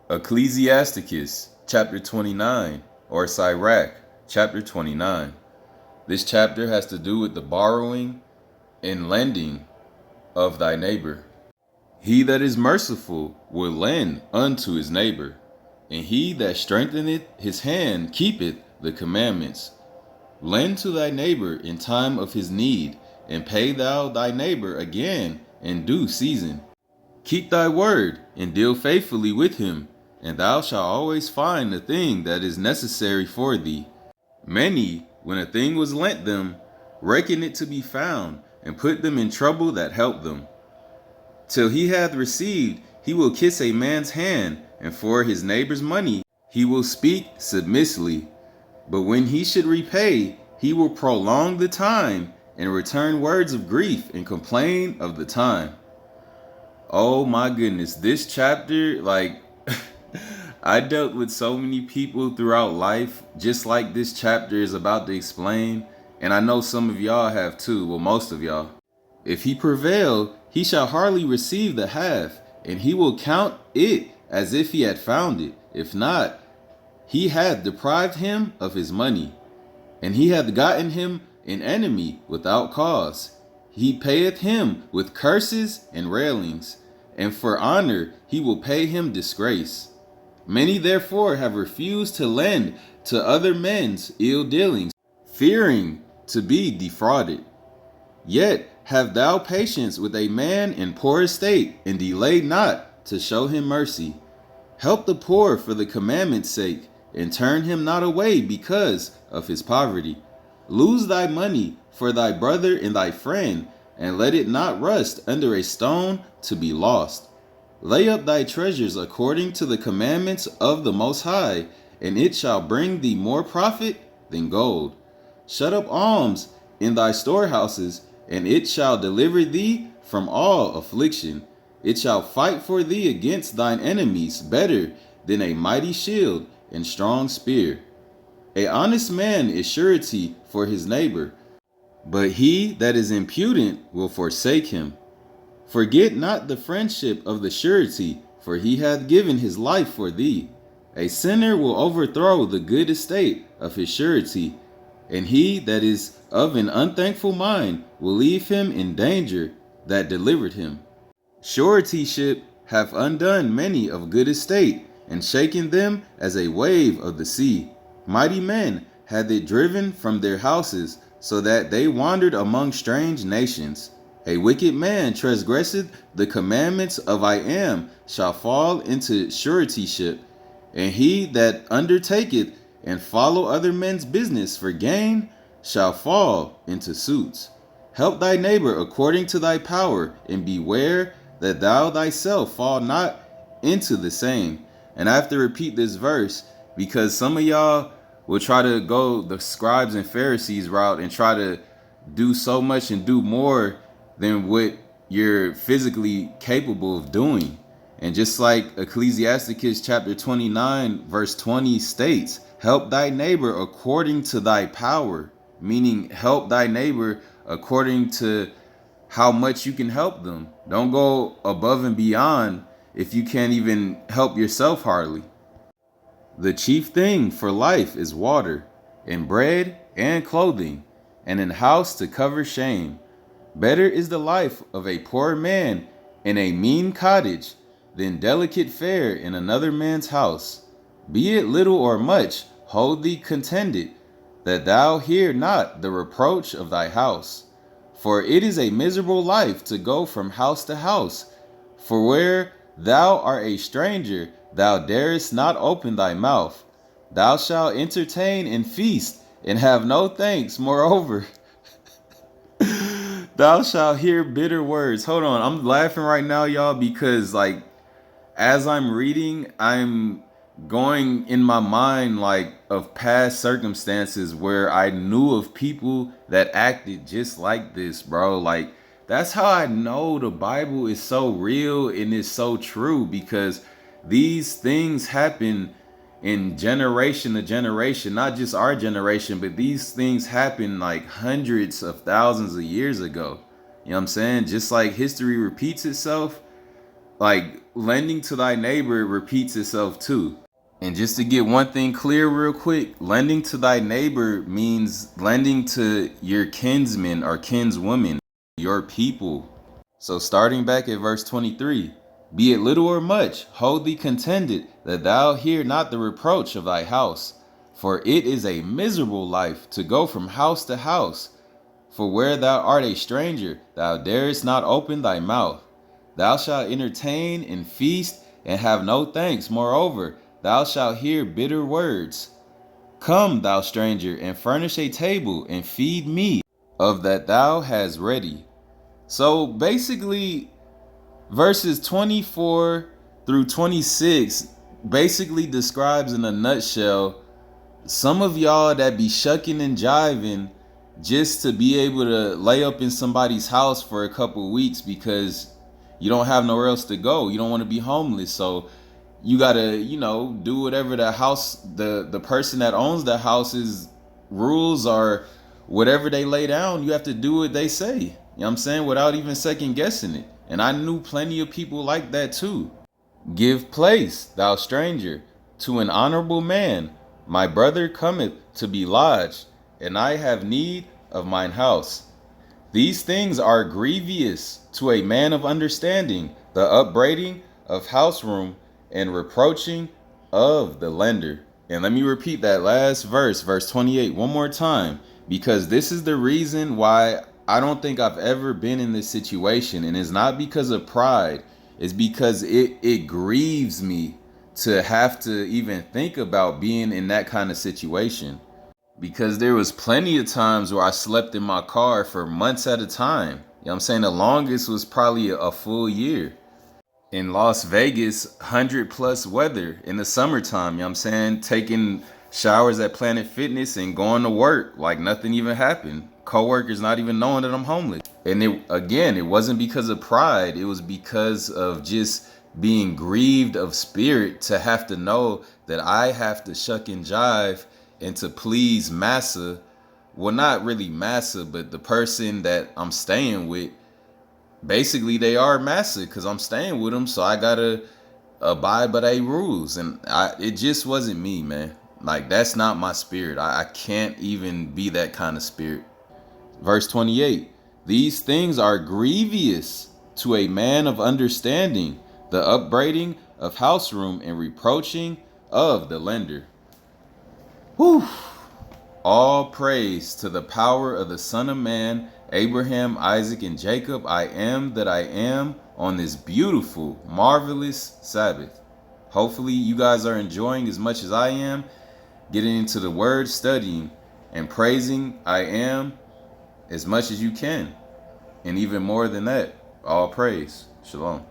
Ecclesiasticus chapter 29, or Sirach chapter 29. This chapter has to do with the borrowing and lending of thy neighbor. He that is merciful will lend unto his neighbor, and he that strengtheneth his hand keepeth the commandments. Lend to thy neighbor in time of his need, and pay thou thy neighbor again in due season. Keep thy word, and deal faithfully with him, and thou shalt always find the thing that is necessary for thee. Many, when a thing was lent them, reckon it to be found, and put them in trouble that help them. Till he hath received, he will kiss a man's hand, and for his neighbor's money he will speak submissively. But when he should repay, he will prolong the time, and return words of grief, and complain of the time. Oh my goodness, this chapter, I dealt with so many people throughout life, just like this chapter is about to explain, and I know some of y'all have too, well, most of y'all. If he prevail, he shall hardly receive the half, and he will count it as if he had found it. If not, he hath deprived him of his money, and he hath gotten him an enemy without cause. He payeth him with curses and railings, and for honor he will pay him disgrace. Many therefore have refused to lend to other men's ill dealings, fearing to be defrauded. Yet have thou patience with a man in poor estate, and delay not to show him mercy. Help the poor for the commandment's sake, and turn him not away because of his poverty. Lose thy money for thy brother and thy friend, and let it not rust under a stone to be lost. Lay up thy treasures according to the commandments of the Most High, and it shall bring thee more profit than gold. Shut up alms in thy storehouses, and it shall deliver thee from all affliction. It shall fight for thee against thine enemies better than a mighty shield and strong spear. A honest man is surety for his neighbor, but he that is impudent will forsake him. Forget not the friendship of the surety, for he hath given his life for thee. A sinner will overthrow the good estate of his surety, and he that is of an unthankful mind will leave him in danger that delivered him. Suretyship hath undone many of good estate, and shaken them as a wave of the sea. Mighty men hath it driven from their houses, so that they wandered among strange nations. A wicked man transgresseth the commandments of I am, shall fall into suretyship, and he that undertaketh and follow other men's business for gain shall fall into suits. Help thy neighbor according to thy power, and beware that thou thyself fall not into the same. And I have to repeat this verse because some of y'all will try to go the scribes and Pharisees route and try to do so much and do more than what you're physically capable of doing. And just like Ecclesiasticus chapter 29 verse 20 states, help thy neighbor according to thy power, meaning help thy neighbor according to how much you can help them. Don't go above and beyond if you can't even help yourself hardly. The chief thing for life is water, and bread and clothing, and an house to cover shame. Better is the life of a poor man in a mean cottage than delicate fare in another man's house. Be it little or much, hold thee contented, that thou hear not the reproach of thy house. For it is a miserable life to go from house to house. For where thou art a stranger, thou darest not open thy mouth. Thou shalt entertain and feast, and have no thanks. Moreover, thou shalt hear bitter words. Hold on, I'm laughing right now, y'all, because as I'm reading, I'm going in my mind of past circumstances where I knew of people that acted just like this, bro. That's how I know the Bible is so real and is so true, because these things happen in generation to generation, not just our generation, but these things happen hundreds of thousands of years ago. You know what I'm saying? Just like history repeats itself, lending to thy neighbor repeats itself too. And just to get one thing clear real quick, lending to thy neighbor means lending to your kinsman or kinswoman, your people. So starting back at verse 23, be it little or much, hold thee contented, that thou hear not the reproach of thy house. For it is a miserable life to go from house to house. For where thou art a stranger, thou darest not open thy mouth. Thou shalt entertain and feast, and have no thanks. Moreover, thou shalt hear bitter words. Come, thou stranger, and furnish a table, and feed me of that thou hast ready. So basically, verses 24 through 26 basically describes in a nutshell some of y'all that be shucking and jiving just to be able to lay up in somebody's house for a couple weeks because you don't have nowhere else to go. You don't want to be homeless. So you gotta, do whatever the person that owns the house's rules are, whatever they lay down, you have to do what they say. You know what I'm saying? Without even second guessing it. And I knew plenty of people like that too. Give place, thou stranger, to an honorable man. My brother cometh to be lodged, and I have need of mine house. These things are grievous to a man of understanding, the upbraiding of house room and reproaching of the lender. And let me repeat that last verse, verse 28, one more time, because this is the reason why I don't think I've ever been in this situation. And it's not because of pride. It's because it grieves me to have to even think about being in that kind of situation. Because there was plenty of times where I slept in my car for months at a time. You know what I'm saying? The longest was probably a full year. In Las Vegas, 100+ weather in the summertime, you know what I'm saying? Taking showers at Planet Fitness and going to work like nothing even happened. Coworkers not even knowing that I'm homeless. And it wasn't because of pride. It was because of just being grieved of spirit to have to know that I have to shuck and jive and to please massa. Well, not really massa, but the person that I'm staying with. Basically, they are massa because I'm staying with them, so I gotta abide by their rules. And it just wasn't me, man. Like, that's not my spirit. I can't even be that kind of spirit. Verse 28, these things are grievous to a man of understanding, the upbraiding of house room and reproaching of the lender. Whew. All praise to the power of the Son of Man, Abraham, Isaac, and Jacob. I am that I am on this beautiful, marvelous Sabbath. Hopefully you guys are enjoying as much as I am, getting into the word, studying, and praising I am as much as you can. And even more than that, all praise. Shalom.